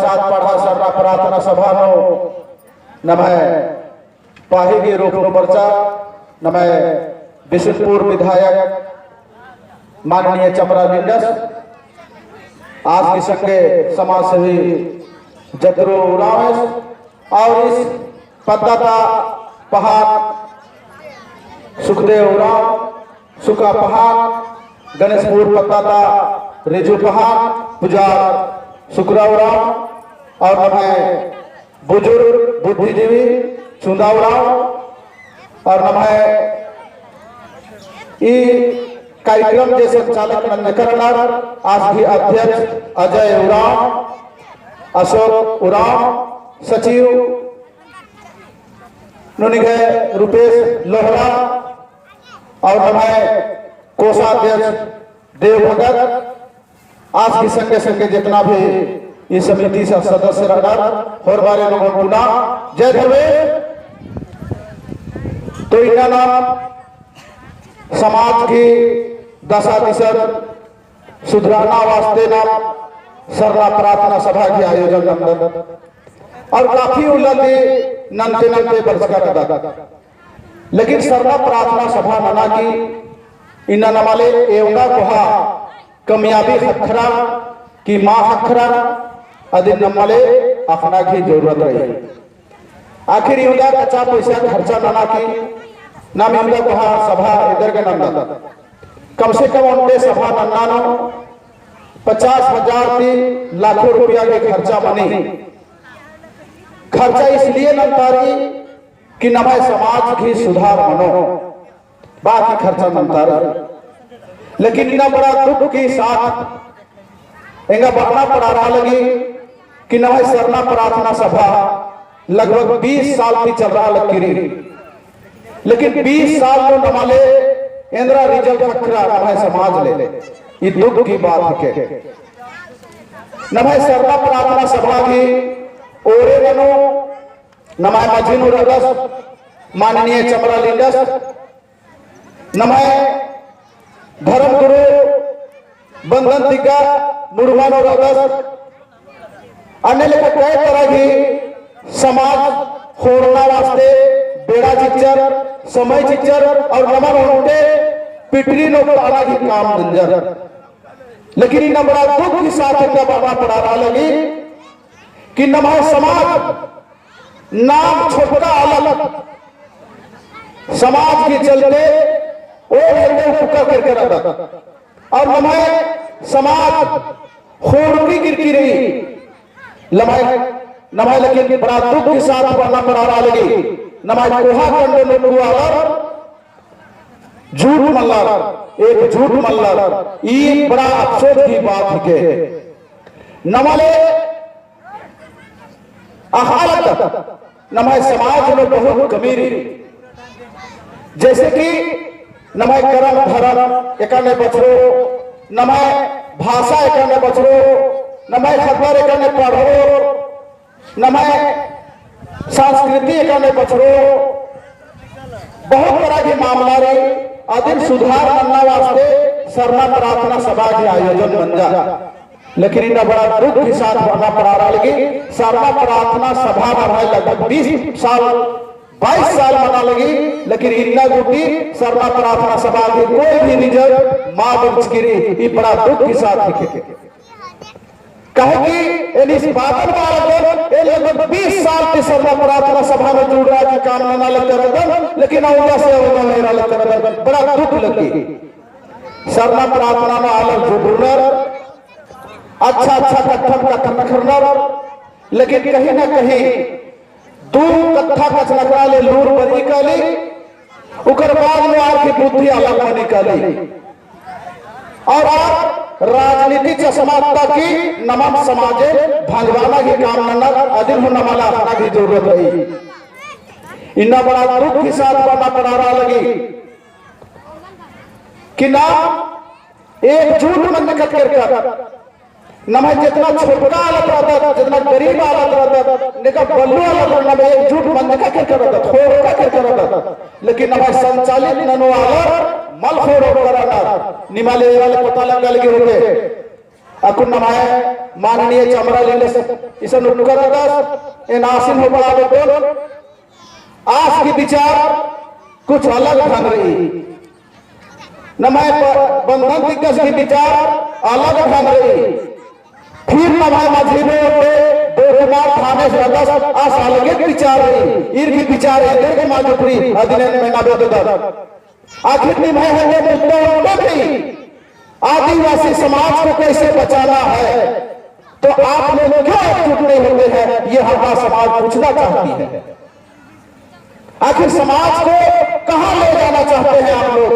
साथ पढ़ा सर्रा प्रार्थना सभा नो नमः पाहिगी रोकनो पर्चा नमः बिशनपुर विधायक माननीय चमरा लिंडस आज की संगे समाज सेवी जतरो उरावेश और इस पद्दाता पहाड़ सुखदेव उराव सुखा पहाड़ गणेशपुर पद्दाता रिजु पहाड़ पुजार सुखरा उराव और नमः बुजुर्ग बुद्धिजीवी चुंदा उराव और नमः कार्यक्रम के संचालक करणार आज भी अध्यक्ष अजय उराव अशोक उराव सचिव नुनिगे रुपेश लोहरा और हमारे कोषाध्यक्ष देव भगत आज की संगे संगे जितना भी इस समिति से सदस्य रहना और बारे लोगों पुना जय धर्मे तो इनका नाम समाज की दशा दिशा सुधराना वास्ते नाम सर्रा प्रार्थना सभा के आयोजन अंदर और काफी उन्नति नंते नंते वर्ष का लेकिन सर्रा प्रार्थना सभा मना की इन नमाले एवंगा कोहा कामयाबी हखरा की माँ हखरा अधिक नमाले अपना की जरूरत रही आखिर युगा कच्चा पैसा खर्चा मना की नाम युगा कोहा सभा इधर के नंदा कम से कम उनके सभा नन्नानो 50,000 लाखों रुपया के खर्चा बने खर्चा इसलिए नंतारी कि नमाय समाज की सुधार बनो बाकी खर्चा नंतारी लेकिन इतना बड़ा दुख के साथ इंगा बढ़ना पड़ा रहा लगी कि नमाय सरना प्रार्थना सभा लगभग 20 साल की चल रहा लगी लेकिन 20 साल में नमाले इंदिरा रिजल्ट खरा नमाय समाज ले ये दुख की बात है नमाय सरना प्रार्थना सभा की ओरे बनो नमाय मजीनु रगस माननीय चमरा लिंडस नमाय धर्म गुरु बंधन दिग्गा मुड़वानो रगस अन्य लेकर कई तरह की समाज होरना वास्ते बेड़ा चिच्चर समय चिच्चर और नमन होते पिटरी नो पड़ा की काम दंजर लेकिन इन बड़ा दुख के साथ क्या बाबा पड़ा रहा लगी कि नमाय समाज नाम छोटा अलग समाज के चलते वो करके रखा और नमाय समाज खोड़की गिरकी रही लमाय नमाय लेकिन बड़ा दुख के साथ पढ़ना पड़ा रहा लगी नमाय कोहा कंडे में मुआवर झूठ मल्लार एक झूठ मल्लार ये बड़ा अफसोस की बात है नमाले अहालत नमाय समाज में बहुत कमी रही जैसे कि नमाय करम धर्म एकाने बचरो नमाय भाषा एकाने बचरो नमाय खबर एकाने पढ़ो नमाय संस्कृति एकाने बचरो बहुत तरह के मामला रहे अधिक सुधार करना वास्ते सरना प्रार्थना सभा के आयोजन बन जा लेकिन इतना बड़ा दुख के साथ बढ़ना पड़ा रहा लगी सरना प्रार्थना सभा में लगभग 20 साल 22 साल बना लगी लेकिन इतना गुटी सरना प्रार्थना सभा की कोई भी रिजल्ट मां बंच गिरी ये बड़ा दुख के साथ दिखे कहे कि इस बादल बारह ये लगभग 20 साल की सरना प्रार्थना सभा में जुड़ रहा है काम ना लगता लेकिन औला से औला मेरा लगता बड़ा दुख लगी सरना प्रार्थना में अलग जुड़नर अच्छा कथन करना लेकिन कहीं ना कहीं दूर कथा कचलकरा ले लूर बनी काली उकर बाद में आपकी बुद्धि अलग बनी काली और आप राजनीति समाजता की नमक समाजे भंगवाना की काम अधिक नमाला अपना की जरूरत रही इतना बड़ा दुख के साथ पढ़ना पड़ा रहा लगी कि नाम एक झूठ मन निकट कर नमः जितना छोटा अलग रहता जितना गरीब अलग रहता निकट बल्लू अलग रहता एक झूठ मन निकट कर रहता थोड़ा कर रहता लेकिन नमः संचालित ननो अलग मल खोरो कराना निमाले वाले पता लगा लगे होते अकुन नमाय माननीय चमरा लीले इसे नुकर दस इन आसिन हो बड़ा बोल आज की विचार कुछ अलग ढंग रही नमाय बंधन दिग्गज की विचार अलग ढंग रही फिर नमाय माझी में दो कुमार थाने से दस आस अलग विचार रही ईर की विचार है के माजुपरी अधिनियम में नाबे दर आखिर निभाए है मुद्दों भी आदिवासी समाज को कैसे बचाना है तो आप लोग क्यों एकजुट नहीं होते हैं ये हमारा समाज पूछना चाहती है। आखिर समाज को कहां ले जाना चाहते हैं आप लोग।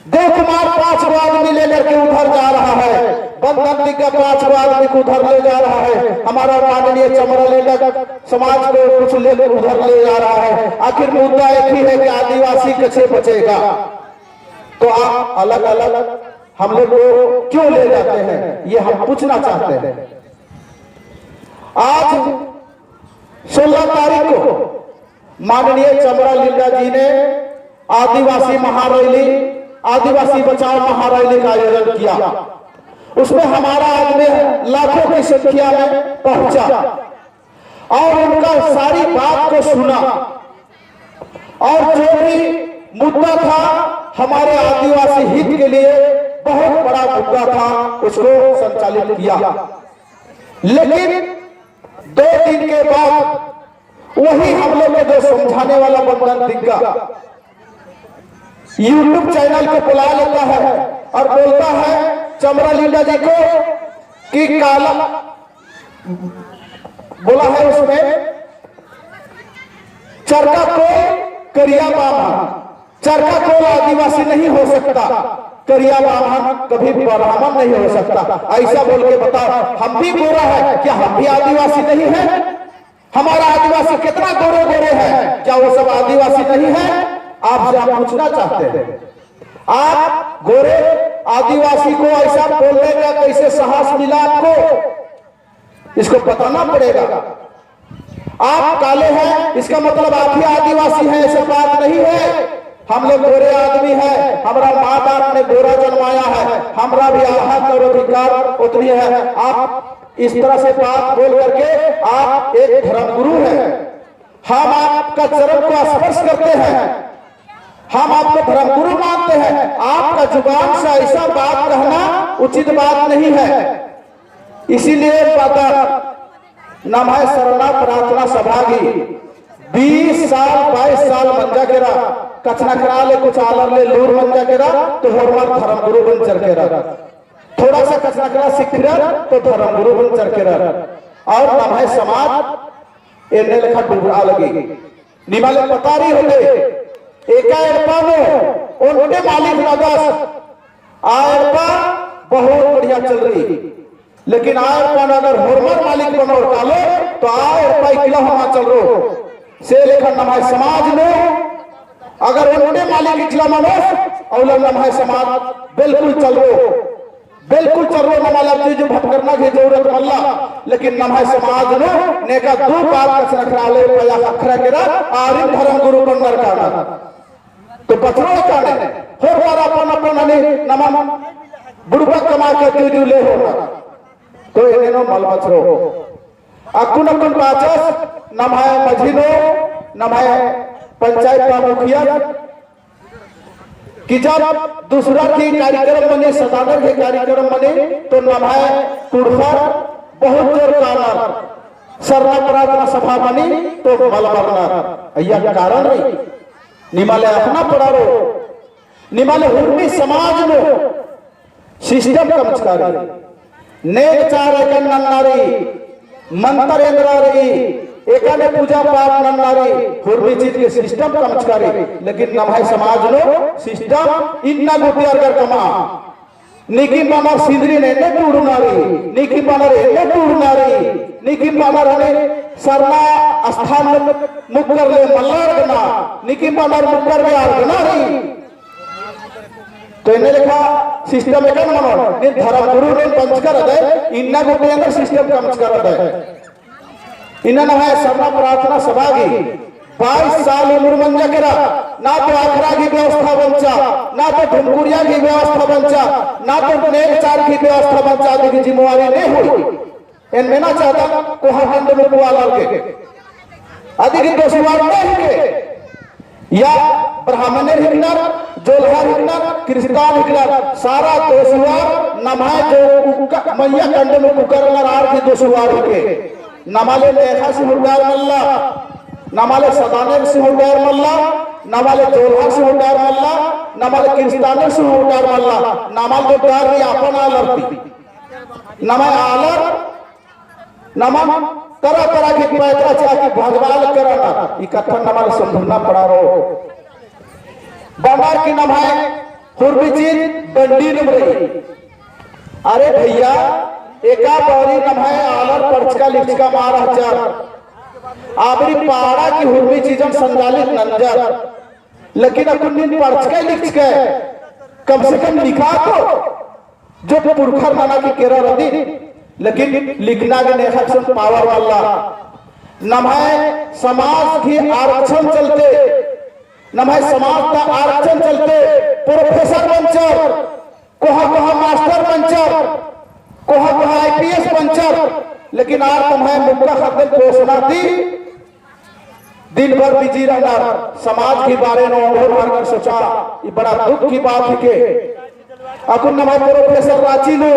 देव कुमार 5 आदमी लेकर के उधर जा रहा है, बंधन दिग्गज 5 आदमी को उधर ले जा रहा है, हमारा माननीय चमरा लेकर समाज को कुछ लेकर उधर ले जा रहा है। आखिर मुद्दा एक ही है कि आदिवासी कैसे बचेगा। तो आप अलग अलग हम लोग को क्यों ले जाते हैं ये हम पूछना चाहते हैं। आज 16 तारीख को माननीय चमरा लीला जी ने आदिवासी महारैली आदिवासी बचाओ महारैली का आयोजन किया। उसमें हमारा आदमी लाखों की संख्या में पहुंचा और उनका सारी बात को सुना और जो भी मुद्दा था हमारे आदिवासी हित के लिए बहुत बड़ा मुद्दा था उसको संचालित किया। लेकिन 2 दिन के बाद वही हम लोग को जो समझाने वाला बंधन दिग्गज यूट्यूब चैनल को बुला लेता है और बोलता है चमरा लीला जी को कि काला बोला है उसमें चरका को करिया बामन चरका कोल आदिवासी नहीं हो सकता, करिया बामन कभी ब्राह्मण नहीं हो सकता। ऐसा बोल के बताओ हम भी गोरा है क्या हम भी आदिवासी नहीं है। हमारा आदिवासी कितना गोरे गोरे है क्या वो सब आदिवासी नहीं है। आपसे आप पूछना चाहते हैं आप गोरे आदिवासी को ऐसा बोलने का कैसे साहस मिला आपको इसको बताना पड़ेगा। आप काले हैं इसका मतलब आप ही आदिवासी हैं ऐसा बात नहीं है। हम लोग गोरे आदमी हैं, हमारा माँ बाप ने गोरा जन्माया है, हमारा भी आहत और अधिकार उतनी है। आप इस तरह से बात बोल करके आप एक धर्मगुरु हैं, हम आपका चरण को स्पर्श करते हैं, हम आपको धर्मगुरु मानते हैं। आपका जुबान से ऐसा बात कहना उचित बात नहीं है। इसीलिए नमः शरणा प्रार्थना सभा की 20 साल 22 साल मंजा केरा कचना करा ले कुछ आलर ले लूर मंजा केरा तो हमारा धर्मगुरु बन चर केरा थोड़ा सा कचना करा सीख तो धर्मगुरु बन चर केरा और नमः समाज एने लेखा डुबरा लगी निमाले पतारी होते एका एड़पा में उनके मालिक नगस आयरपा बहुत बढ़िया चल रही लेकिन आयरपा अगर हरमर मालिक बनो कालो तो आयरपा किला होना चल रो से लेखा नमः समाज में अगर उनके मालिक इखला मानो और नमः समाज बिल्कुल चल रो नमाला चीज भटकरना की जरूरत मल्ला लेकिन नमः समाज नो नेका 2 बात का रखरा ले पया अखरा केरा आरिन धर्म गुरु बनर का तो बचरो काने होर बार अपन ने नमः बुड़बा कमा के तू ले हो तो एनो मल बचरो अकुन पाचस नमः मझिनो नमः पंचायत का मुखिया कि जब दूसरा की कार्यक्रम बने सदानर के कार्यक्रम बने तो नमः कुड़फर बहुत जोर कानर सरना प्रार्थना सभा बनी तो मलबरना यह कारण नहीं निमाले अपना पड़ा रो निमाले हुर्मी समाज में सिस्टम कमचकारी नेक 4 एकन नन्नारी मंत्र इंद्रारी एकाने पूजा पाठ नन्नारी हुर्मी चीज के सिस्टम कमचकारी लेकिन नमः समाज नो सिस्टम इन्ना गुटियार कर कमा निकी बानर सिंदरी ने टूड़नारी निकी बानर ने टूड़नारी निकी बानर ने सरना स्थान मुक्कर ले मल्लार गना निकी बानर मुक्कर में आर्गनारी तो इन्हें लिखा सिस्टम एक मनो ने धर्म गुरु ने पंच कर दे इन्ना गुटे अंदर सिस्टम कम कर दे इन्ना नमः शरणा प्रार्थना सभा की 22 साल उम्र मंजा करा ना तो आखरा की व्यवस्था बंचा ना तो ढुमकुरिया की व्यवस्था बंचा ना तो नेक चार की व्यवस्था बंचा की जिम्मेवारी नहीं हुई इन में ना चाहता को हंड में बुआला के अधिक दोषवार नहीं के या ब्राह्मण हिकनर जोल्हा हिकनर क्रिस्तान हिकनर सारा दोषवार नमाय जो मैया कंड में कुकर लरार की दोषवार के नमाले लेखा से हुडार मल्ला नमाले सदाने से हुडार मल्ला नमाले जोल्हा से हुडार मल्ला नमाले क्रिस्तान से हुडार मल्ला नमाल तो डार री अपन आलर नमाय आलर नमन तरह तरह की पैसा चाहे भगवान करना इकट्ठा नमाल संभलना पड़ा रहो बंगार की नमाय हुरबिचीन बंडी नमरी अरे भैया एका बौरी नमाय आलर पर्चका लिखका मारा चार आबरी पहाड़ा की हुरबी चीजन संचालित नंजर लेकिन अपन पर्चका लिख के कम से कम लिखा तो जो पुरखर माना की केरा रदी लेकिन लिखना के नेक्शन पावर वाला नमाय समाज की आरक्षण चलते नमाय समाज का आरक्षण चलते प्रोफेसर बनचर कोहा मास्टर बनचर कोहा आईपीएस बनचर लेकिन आर तुम्हें मुद्दा खातिर घोषणा दी दिन भर बिजी रहना समाज के बारे में और सोचा ये बड़ा दुख की बात है के अकुन नमाय प्रोफेसर रांची लो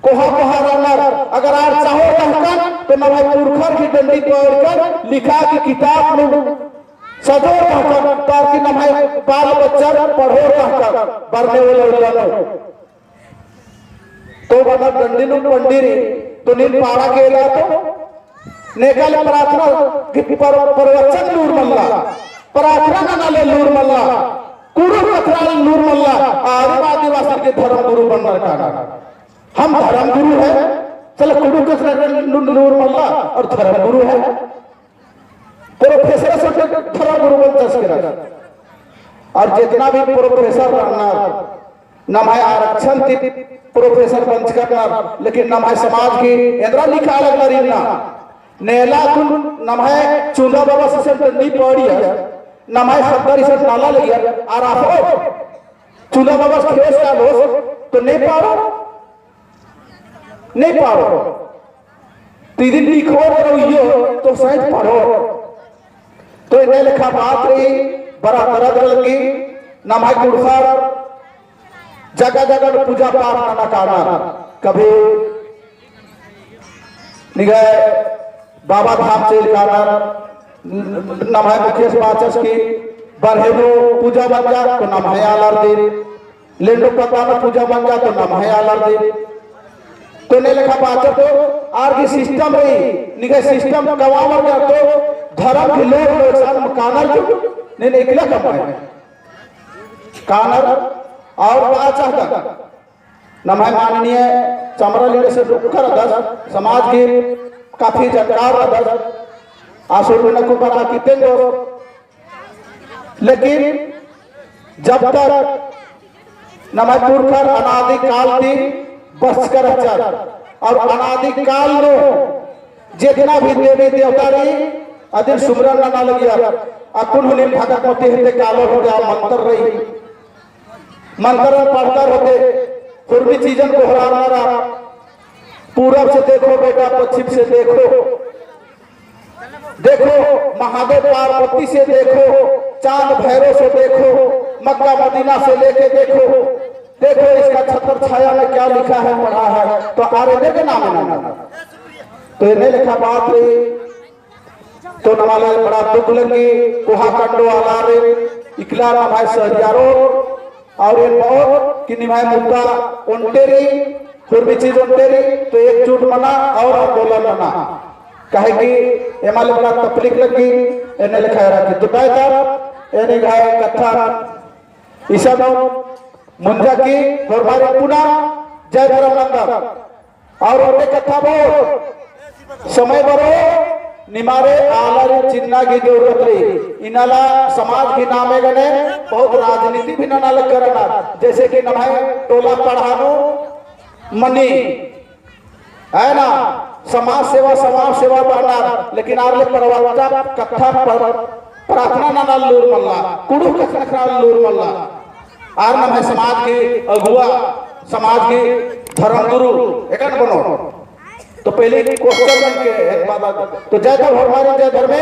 कोहा रनर अगर आप चाहो कहकर तो नमाय पुरखर की डंडी तोड़कर लिखा की किताब में सजो कहकर ताकि नमाय बाल बच्चा पढ़ो कहकर बरने वाले तो बना डंडी नु पंडीरी तो नील पारा के ला तो नेकल प्रार्थना की प्रवचन नूर मल्ला प्रार्थना नाले नूर मल्ला कुरु कथरा नूर मल्ला आदिवासी के धर्म गुरु बनना का हम धर्म गुरु है चलो कुडू के नूर मल्ला और धर्म गुरु है प्रोफेसर से धर्म गुरु बनता और जितना भी प्रोफेसर रहना नमाय आरक्षण थी प्रोफेसर बंच करना लेकिन नमाय समाज की इंद्रा लिखा अलग ना नेला कुल नमाय चुना बाबा से नहीं पड़ी है नमाय सत्तर से नाला लगी और आप चुना बाबा से खेस का तो नहीं पारो तीन लिखो रहियो तो शायद पढ़ो तो इन्हें लिखा बात रही बड़ा दर्द लगी नमाय कुड़खर जगह जगह पूजा पाठ ना करना कभी निगह बाबा धाम चल करना नमाय मुकेश बाचस की बरहेलो पूजा बन जा तो नमाय आलर दे लेंडो पता पूजा बन जा तो नमाय आलर दे तो ने लिखा बात तो आर की सिस्टम रही निके सिस्टम गवावर का तो धर्म के लोग लोग कानर ने निकला कमाए कानर और बात चाहता नमाय माननीय चमरा लेने से रुकर दस समाज के काफी जानकार दस आसुर में को बना कितेंगे लेकिन जब तक नमाय पुरखर अनादि काल थी बस कर और अनादि काल नो जितना भी देवी देवता रही अधिक सुमरन ना लगिया अकुन होने भगत मते हते कालो हो गया मंत्र रही मंत्र पढ़कर होते फिर भी चीजन को हराना रहा पूरब से देखो बेटा पश्चिम से देखो महादेव पार्वती से देखो चांद भैरव से देखो मक्का मदीना से लेके देखो इसका छत्र छाया में क्या लिखा है पढ़ा है तो आरे के नाम है तो इन्हें लिखा बात रही तो नमाला बड़ा दुख लगी कोहा कंडो वाला रे इकला ना भाई सहरियारो और इन बहुत कि निभाए मुद्दा उनटेरी फिर भी चीज उनटेरी तो एकजुट मना और आंदोलन मना कहे कि एमाले बड़ा तकलीफ लगी इन्हें लिखा है कि दुटाई तर इन्हें गाय कथा ईसा मुंजा की दरबारी पुना जय धर्मनंदन और उन्हें कथा बोल समय बरो निमारे आलर चिन्ना की जरूरत रही इनाला समाज की नामे गने बहुत राजनीति भी नाल करना जैसे कि नमाय टोला पढ़ानो मनी है ना समाज सेवा बाणार लेकिन आरले परवत्ता कथा प्रार्थना ना लूर मल्ला कुड़ू कथा लूर मल्ला आर नाम है समाज के अगुआ समाज के धर्मगुरु एकन बनो तो पहले क्वेश्चन के एक बात तो जय धर्म हमारे जय धर्म